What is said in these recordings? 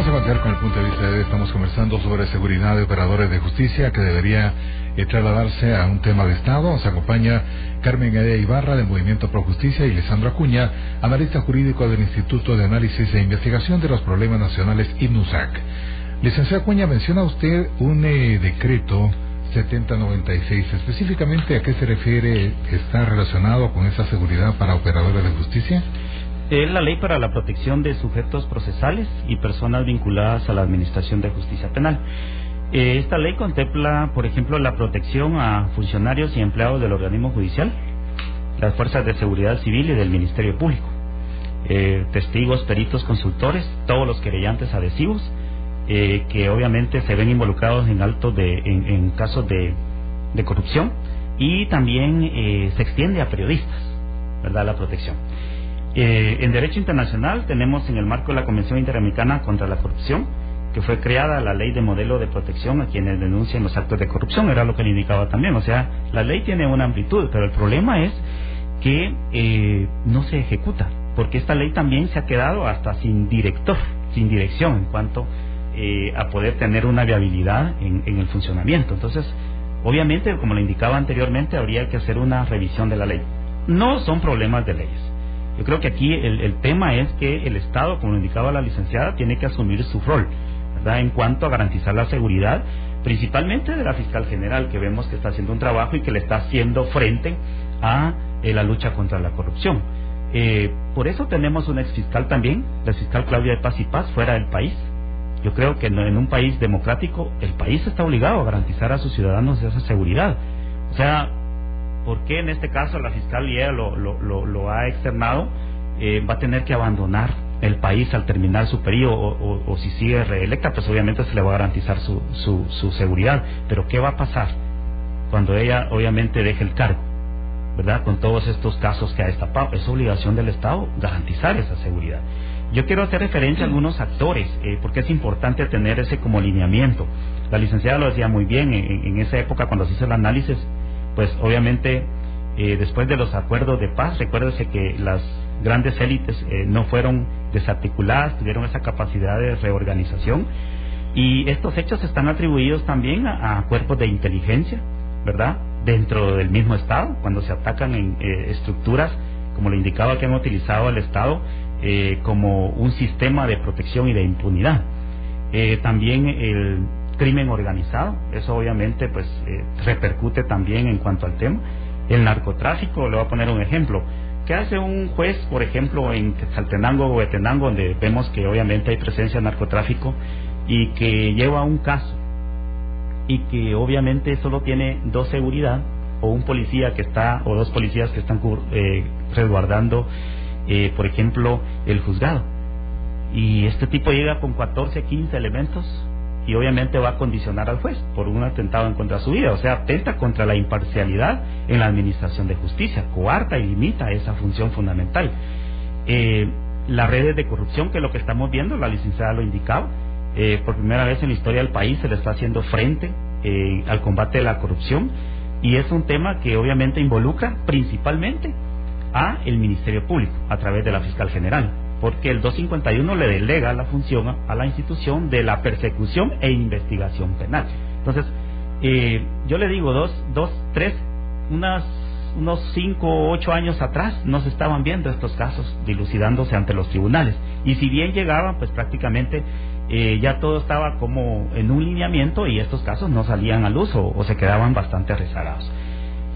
Vamos a continuar con el punto de vista de hoy. Estamos conversando sobre seguridad de operadores de justicia que debería trasladarse a un tema de Estado. Nos acompaña Carmen Edea Ibarra del Movimiento Pro Justicia y Lisandro Acuña, analista jurídico del Instituto de Análisis e Investigación de los Problemas Nacionales INUSAC. Licenciado Acuña, menciona usted un decreto 7096. Específicamente, ¿a qué se refiere? ¿Está relacionado con esa seguridad para operadores de justicia? Es la ley para la protección de sujetos procesales y personas vinculadas a la administración de justicia penal. Esta ley contempla, por ejemplo, la protección a funcionarios y empleados del organismo judicial, las fuerzas de seguridad civil y del Ministerio Público, testigos, peritos, consultores, todos los querellantes adhesivos, que obviamente se ven involucrados en casos de corrupción, y también se extiende a periodistas, ¿verdad?, la protección. En derecho internacional tenemos en el marco de la Convención Interamericana contra la Corrupción, que fue creada la ley de modelo de protección a quienes denuncian los actos de corrupción, era lo que le indicaba también. O sea, la ley tiene una amplitud, pero el problema es que no se ejecuta, porque esta ley también se ha quedado hasta sin director, sin dirección en cuanto a poder tener una viabilidad en el funcionamiento. Entonces, obviamente, como le indicaba anteriormente, habría que hacer una revisión de la ley. No son problemas de leyes. Yo creo que aquí el tema es que el Estado, como lo indicaba la licenciada, tiene que asumir su rol, ¿verdad?, en cuanto a garantizar la seguridad, principalmente de la fiscal general, que vemos que está haciendo un trabajo y que le está haciendo frente a la lucha contra la corrupción. Por eso tenemos una exfiscal también, la fiscal Claudia de Paz y Paz, fuera del país. Yo creo que en un país democrático el país está obligado a garantizar a sus ciudadanos esa seguridad. O sea, ¿por qué en este caso la fiscalía lo ha externado? Va a tener que abandonar el país al terminar su periodo, o si sigue reelecta, pues obviamente se le va a garantizar su seguridad. Pero ¿qué va a pasar cuando ella obviamente deje el cargo, ¿verdad?, con todos estos casos que ha destapado? Es obligación del Estado garantizar esa seguridad. Yo quiero hacer referencia a algunos actores, porque es importante tener ese como lineamiento. La licenciada lo decía muy bien, en esa época cuando se hizo el análisis, pues obviamente después de los acuerdos de paz, recuérdese que las grandes élites no fueron desarticuladas, tuvieron esa capacidad de reorganización, y estos hechos están atribuidos también a cuerpos de inteligencia, ¿verdad?, dentro del mismo Estado, cuando se atacan en estructuras, como le indicaba, que han utilizado el Estado como un sistema de protección y de impunidad. También el crimen organizado, eso obviamente pues repercute también en cuanto al tema. El narcotráfico, le voy a poner un ejemplo. ¿Qué hace un juez, por ejemplo, en Quetzaltenango o Huehuetenango, donde vemos que obviamente hay presencia de narcotráfico, y que lleva un caso y que obviamente solo tiene dos seguridad, o un policía que está, o dos policías que están resguardando, por ejemplo, el juzgado? Y este tipo llega con 14, 15 elementos, y obviamente va a condicionar al juez por un atentado en contra de su vida. O sea, atenta contra la imparcialidad en la administración de justicia, coarta y limita esa función fundamental. Las redes de corrupción, que es lo que estamos viendo, la licenciada lo indicaba, por primera vez en la historia del país se le está haciendo frente al combate de la corrupción, y es un tema que obviamente involucra principalmente a el Ministerio Público a través de la fiscal general, porque el 251 le delega la función a la institución de la persecución e investigación penal. Entonces, yo le digo, unos 5 o 8 años atrás no se estaban viendo estos casos dilucidándose ante los tribunales, y si bien llegaban, pues prácticamente ya todo estaba como en un lineamiento, y estos casos no salían a luz o se quedaban bastante rezagados.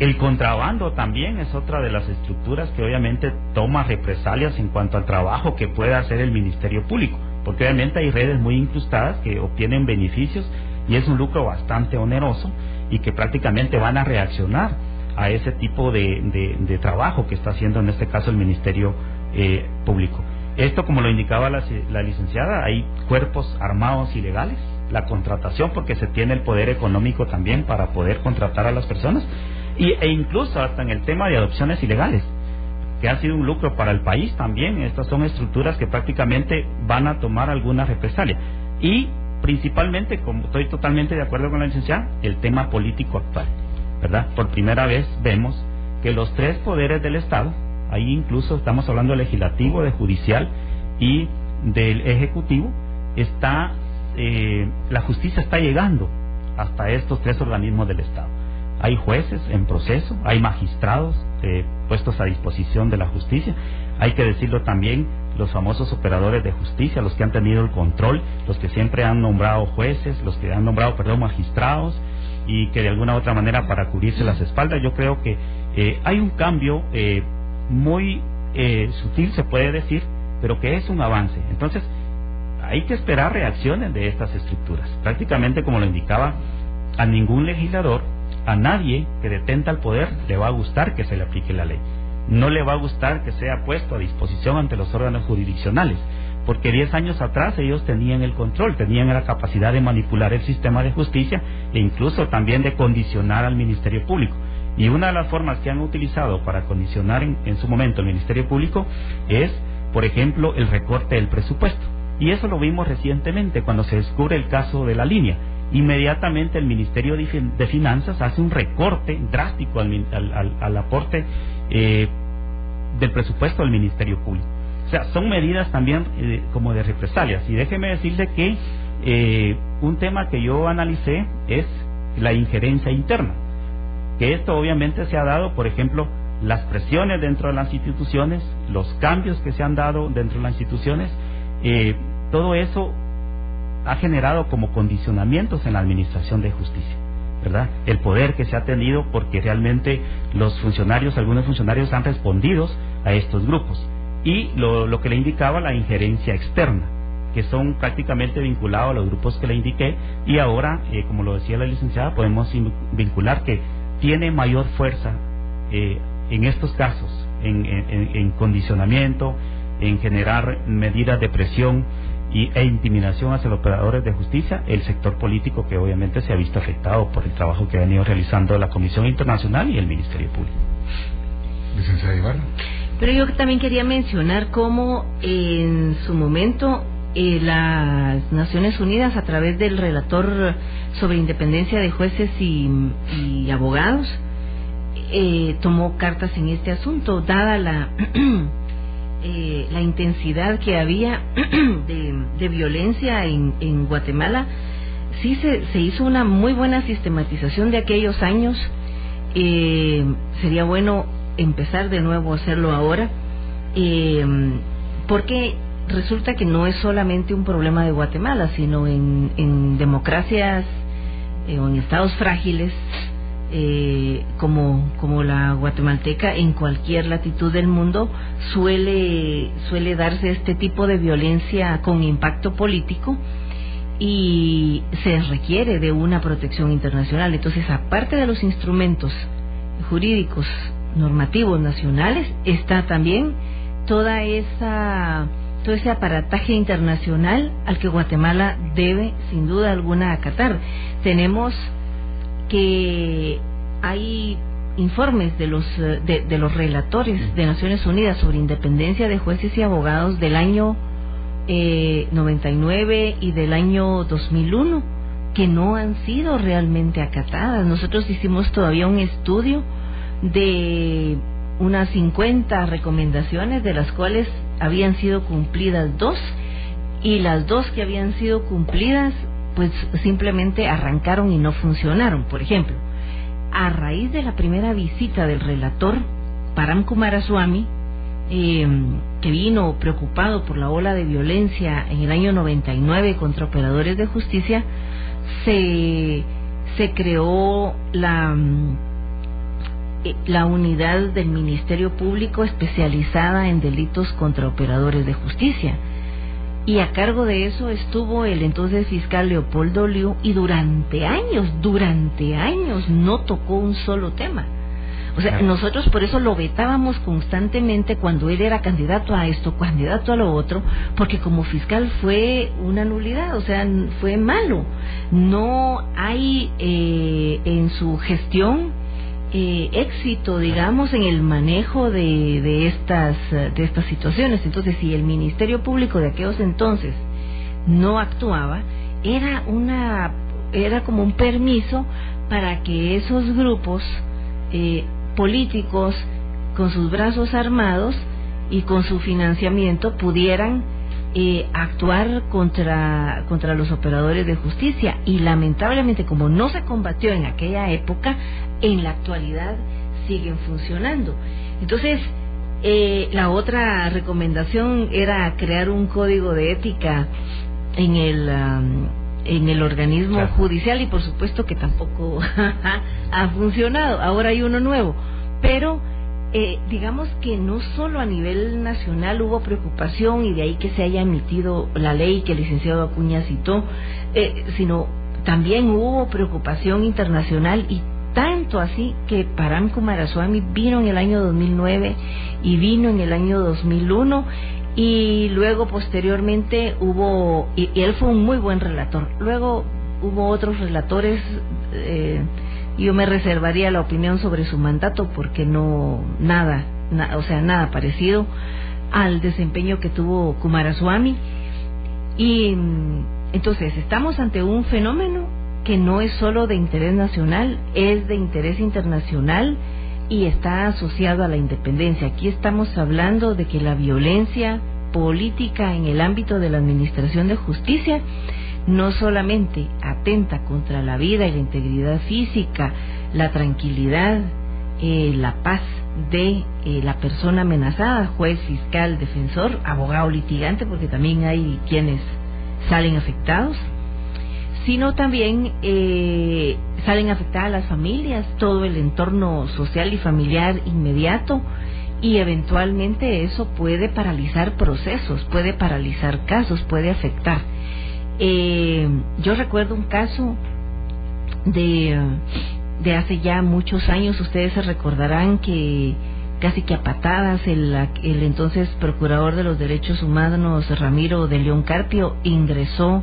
El contrabando también es otra de las estructuras que obviamente toma represalias en cuanto al trabajo que puede hacer el Ministerio Público, porque obviamente hay redes muy incrustadas que obtienen beneficios, y es un lucro bastante oneroso, y que prácticamente van a reaccionar a ese tipo de trabajo que está haciendo en este caso el Ministerio Público. Esto, como lo indicaba la licenciada, hay cuerpos armados ilegales, la contratación, porque se tiene el poder económico también para poder contratar a las personas, e incluso hasta en el tema de adopciones ilegales, que ha sido un lucro para el país también. Estas son estructuras que prácticamente van a tomar alguna represalia, y principalmente, como estoy totalmente de acuerdo con la licenciada, el tema político actual, ¿verdad? Por primera vez vemos que los tres poderes del Estado, ahí incluso estamos hablando del legislativo, del judicial y del ejecutivo, la justicia está llegando hasta estos 3 organismos del Estado. Hay jueces en proceso, hay magistrados puestos a disposición de la justicia. Hay que decirlo también, los famosos operadores de justicia, los que han tenido el control, los que siempre han nombrado jueces, los que han nombrado, magistrados, y que de alguna u otra manera para cubrirse las espaldas. Yo creo que hay un cambio muy sutil, se puede decir, pero que es un avance. Entonces hay que esperar reacciones de estas estructuras. Prácticamente, como lo indicaba, a ningún legislador, a nadie que detenta el poder le va a gustar que se le aplique la ley. No le va a gustar que sea puesto a disposición ante los órganos jurisdiccionales, porque 10 años atrás ellos tenían el control, tenían la capacidad de manipular el sistema de justicia e incluso también de condicionar al Ministerio Público. Y una de las formas que han utilizado para condicionar en su momento el Ministerio Público es, por ejemplo, el recorte del presupuesto. Y eso lo vimos recientemente cuando se descubre el caso de la línea. Inmediatamente el Ministerio de Finanzas hace un recorte drástico al aporte del presupuesto del Ministerio Público. O sea, son medidas también como de represalias. Y déjeme decirle que un tema que yo analicé es la injerencia interna, que esto obviamente se ha dado, por ejemplo, las presiones dentro de las instituciones, los cambios que se han dado dentro de las instituciones, todo eso ha generado como condicionamientos en la administración de justicia, ¿verdad? El poder que se ha tenido, porque realmente los funcionarios, algunos funcionarios han respondido a estos grupos. Y lo que le indicaba, la injerencia externa, que son prácticamente vinculados a los grupos que le indiqué, y ahora, como lo decía la licenciada, podemos vincular que tiene mayor fuerza en estos casos, en condicionamiento, en generar medidas de presión e intimidación hacia los operadores de justicia, el sector político, que obviamente se ha visto afectado por el trabajo que ha venido realizando la Comisión Internacional y el Ministerio Público. Licenciada Ibarra. Pero yo también quería mencionar cómo en su momento las Naciones Unidas, a través del relator sobre independencia de jueces y abogados, tomó cartas en este asunto, dada la intensidad que había de violencia en Guatemala. Sí se hizo una muy buena sistematización de aquellos años. Sería bueno empezar de nuevo a hacerlo ahora, porque resulta que no es solamente un problema de Guatemala, sino en democracias o en estados frágiles como la guatemalteca, en cualquier latitud del mundo suele darse este tipo de violencia con impacto político, y se requiere de una protección internacional. Entonces, aparte de los instrumentos jurídicos normativos nacionales, está también todo ese aparataje internacional al que Guatemala debe sin duda alguna acatar. Tenemos que hay informes de los relatores de Naciones Unidas sobre independencia de jueces y abogados del año 99 y del año 2001 que no han sido realmente acatadas. Nosotros hicimos todavía un estudio de unas 50 recomendaciones, de las cuales habían sido cumplidas 2, y las 2 que habían sido cumplidas pues simplemente arrancaron y no funcionaron. Por ejemplo, a raíz de la primera visita del relator Param Kumaraswamy, que vino preocupado por la ola de violencia en el año 99 contra operadores de justicia, se creó la unidad del Ministerio Público especializada en delitos contra operadores de justicia, y a cargo de eso estuvo el entonces fiscal Leopoldo Liu, y durante años no tocó un solo tema. O sea, nosotros por eso lo vetábamos constantemente cuando él era candidato a esto, candidato a lo otro, porque como fiscal fue una nulidad, o sea, fue malo. No hay en su gestión éxito, digamos, en el manejo de estas situaciones. Entonces, si el Ministerio Público de aquellos entonces no actuaba, era como un permiso para que esos grupos políticos, con sus brazos armados y con su financiamiento, pudieran actuar contra los operadores de justicia, y lamentablemente, como no se combatió en aquella época, en la actualidad siguen funcionando. Entonces, la otra recomendación era crear un código de ética en el organismo judicial, y por supuesto que tampoco ha funcionado. Ahora hay uno nuevo, pero digamos que no solo a nivel nacional hubo preocupación, y de ahí que se haya emitido la ley que el licenciado Acuña citó, sino también hubo preocupación internacional, y tanto así que Param Coomaraswamy vino en el año 2009 y vino en el año 2001, y luego posteriormente hubo, y él fue un muy buen relator. Luego hubo otros relatores, yo me reservaría la opinión sobre su mandato porque nada parecido al desempeño que tuvo Coomaraswamy. Y entonces estamos ante un fenómeno que no es solo de interés nacional, es de interés internacional y está asociado a la independencia. Aquí estamos hablando de que la violencia política en el ámbito de la administración de justicia no solamente atenta contra la vida y la integridad física, la tranquilidad, la paz de la persona amenazada, juez, fiscal, defensor, abogado, litigante, porque también hay quienes salen afectados, sino también salen afectadas las familias, todo el entorno social y familiar inmediato, y eventualmente eso puede paralizar procesos, puede paralizar casos, puede afectar. Yo recuerdo un caso de hace ya muchos años, ustedes se recordarán que casi que a patadas el entonces procurador de los derechos humanos, Ramiro de León Carpio, ingresó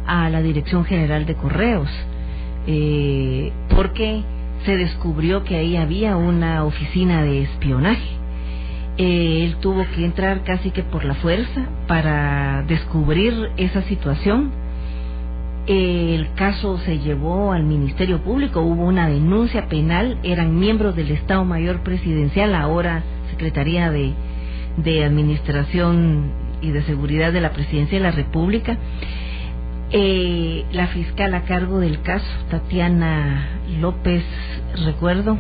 a la Dirección General de Correos, porque se descubrió que ahí había una oficina de espionaje. Él tuvo que entrar casi que por la fuerza para descubrir esa situación. El caso se llevó al Ministerio Público, hubo una denuncia penal, eran miembros del Estado Mayor Presidencial, ahora Secretaría de Administración y de Seguridad de la Presidencia de la República. La fiscal a cargo del caso, Tatiana López, recuerdo,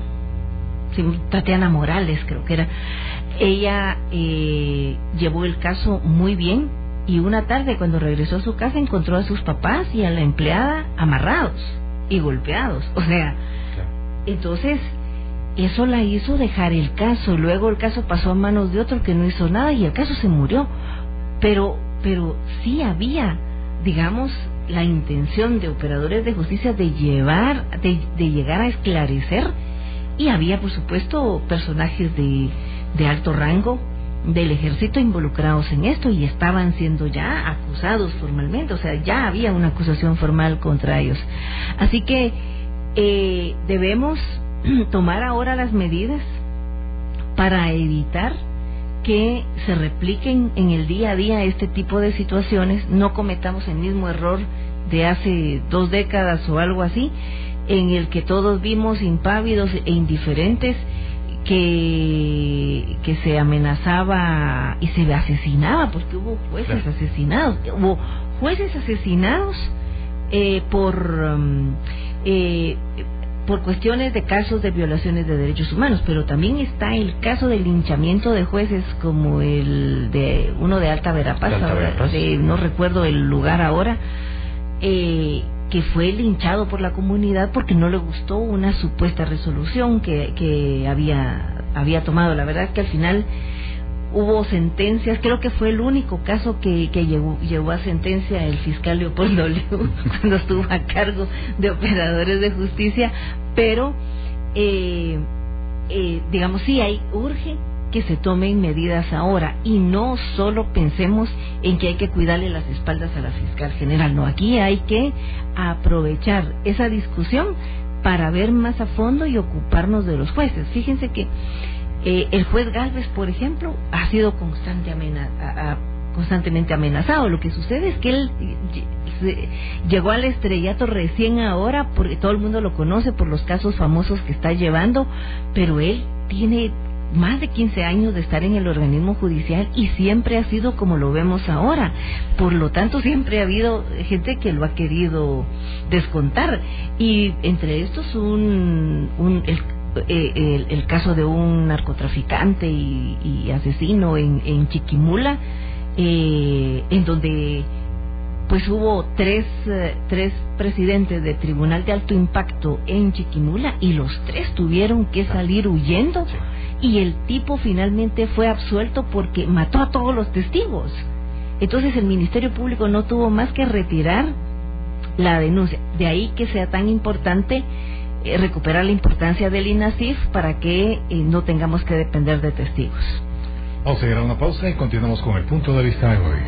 sí, Tatiana Morales creo que era, ella llevó el caso muy bien, y una tarde cuando regresó a su casa encontró a sus papás y a la empleada amarrados y golpeados, o sea, entonces eso la hizo dejar el caso. Luego el caso pasó a manos de otro que no hizo nada y el caso se murió, pero sí había, digamos, la intención de operadores de justicia de llegar a esclarecer, y había por supuesto personajes de alto rango del ejército involucrados en esto, y estaban siendo ya acusados formalmente, o sea, ya había una acusación formal contra ellos. Así que debemos tomar ahora las medidas para evitar que se repliquen en el día a día este tipo de situaciones, no cometamos el mismo error de hace 2 décadas o algo así, en el que todos vimos impávidos e indiferentes que se amenazaba y se asesinaba, porque hubo jueces asesinados, por cuestiones de casos de violaciones de derechos humanos, pero también está el caso del linchamiento de jueces, como el de uno de Alta Verapaz, no recuerdo el lugar ahora, que fue linchado por la comunidad porque no le gustó una supuesta resolución que había tomado. La verdad es que al final hubo sentencias, creo que fue el único caso que llevó a sentencia el fiscal Leopoldo Liu cuando estuvo a cargo de operadores de justicia, pero digamos, sí, urge que se tomen medidas ahora, y no solo pensemos en que hay que cuidarle las espaldas a la fiscal general, no, aquí hay que aprovechar esa discusión para ver más a fondo y ocuparnos de los jueces. Fíjense que el juez Gálvez, por ejemplo, ha sido constantemente amenazado. Lo que sucede es que él llegó al estrellato recién ahora, porque todo el mundo lo conoce por los casos famosos que está llevando, pero él tiene más de 15 años de estar en el organismo judicial y siempre ha sido como lo vemos ahora. Por lo tanto, siempre ha habido gente que lo ha querido descontar. Y entre estos el caso de un narcotraficante y asesino en Chiquimula, en donde pues hubo tres presidentes de tribunal de alto impacto en Chiquimula y los tres tuvieron que salir huyendo, y el tipo finalmente fue absuelto porque mató a todos los testigos. Entonces el Ministerio Público no tuvo más que retirar la denuncia. De ahí que sea tan importante recuperar la importancia del INASIF para que no tengamos que depender de testigos. Vamos a ir a una pausa y continuamos con el punto de vista de hoy.